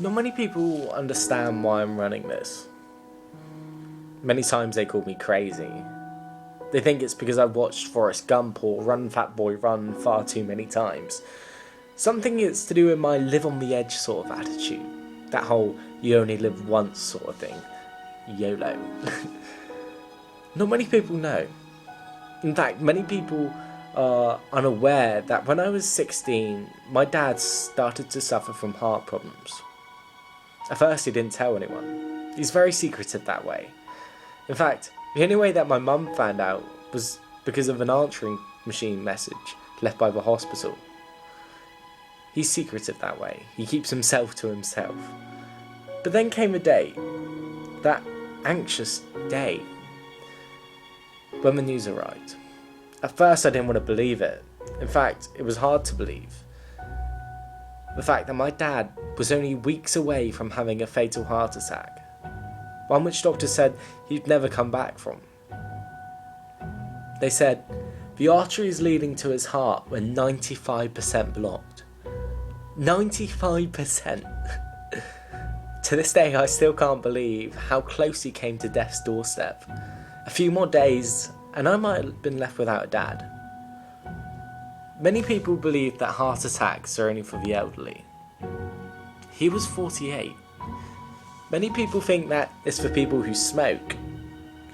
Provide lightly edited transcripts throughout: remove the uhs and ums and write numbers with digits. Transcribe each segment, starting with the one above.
Not many people understand why I'm running this. Many times they call me crazy. They think it's because I've watched Forrest Gump or Run Fat Boy Run far too many times. Something it's to do with my live on the edge sort of attitude. That whole you only live once sort of thing. YOLO. Not many people know. In fact, many people are unaware that when I was 16, my dad started to suffer from heart problems. At first he didn't tell anyone. He's very secretive that way. In fact, the only way that my mum found out was because of an answering machine message left by the hospital. He's secretive that way. He keeps himself to himself. But then came a day, that anxious day, when the news arrived. At first I didn't want to believe it. In fact, it was hard to believe. The fact that my dad was only weeks away from having a fatal heart attack. One which doctors said he'd never come back from. They said the arteries leading to his heart were 95% blocked. 95%! To this day I still can't believe how close he came to death's doorstep. A few more days and I might have been left without a dad. Many people believe that heart attacks are only for the elderly. He was 48. Many people think that it's for people who smoke.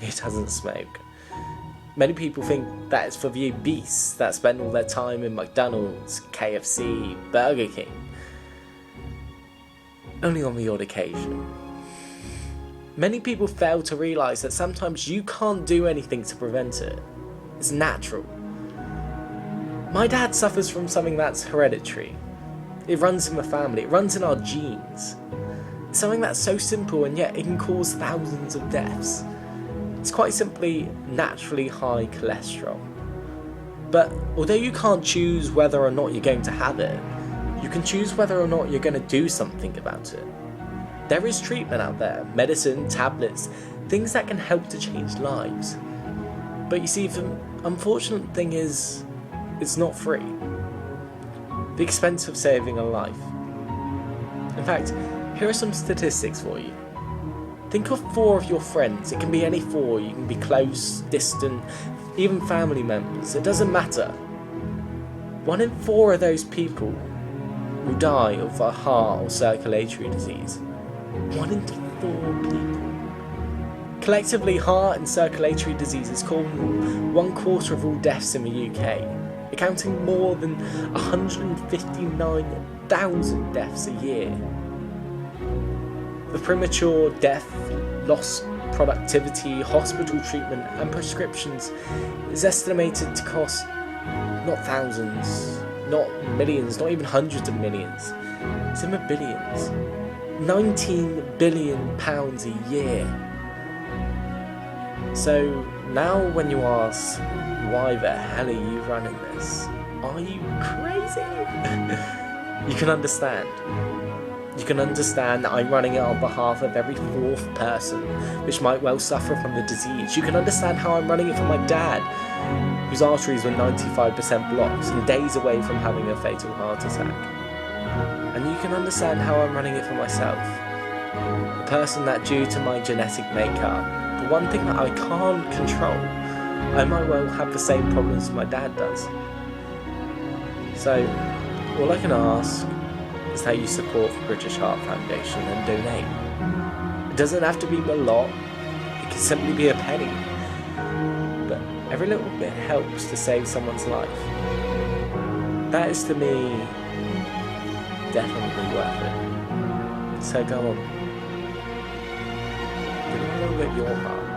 He doesn't smoke. Many people think that it's for the obese that spend all their time in McDonald's, KFC, Burger King. Only on the odd occasion. Many people fail to realise that sometimes you can't do anything to prevent it. It's natural. My dad suffers from something that's hereditary. It runs in the family, it runs in our genes. It's something that's so simple and yet it can cause thousands of deaths. It's quite simply naturally high cholesterol. But although you can't choose whether or not you're going to have it, you can choose whether or not you're going to do something about it. There is treatment out there, medicine, tablets, things that can help to change lives. But you see, the unfortunate thing is, it's not free. The expense of saving a life. In fact, here are some statistics for you. Think of 4 of your friends. It can be any 4. You can be close, distant, even family members. It doesn't matter. 1 in 4 of those people will die of a heart or circulatory disease. 1 in 4 people. Collectively, heart and circulatory diseases cause 1/4 of all deaths in the UK, accounting more than 159,000 deaths a year. The premature death, lost productivity, hospital treatment and prescriptions is estimated to cost not thousands, not millions, not even hundreds of millions. It's in the billions. £19 billion a year. So now when you ask, why the hell are you running this? Are you crazy? You can understand. You can understand that I'm running it on behalf of every 4th person which might well suffer from the disease. You can understand how I'm running it for my dad, whose arteries were 95% blocked and days away from having a fatal heart attack. And you can understand how I'm running it for myself. A person that, due to my genetic makeup, the one thing that I can't control, I might well have the same problems my dad does. So, all I can ask is that you support the British Heart Foundation and donate. It doesn't have to be a lot, it can simply be a penny. But every little bit helps to save someone's life. That is to me definitely worth it. So go on. Give it a little bit of your heart.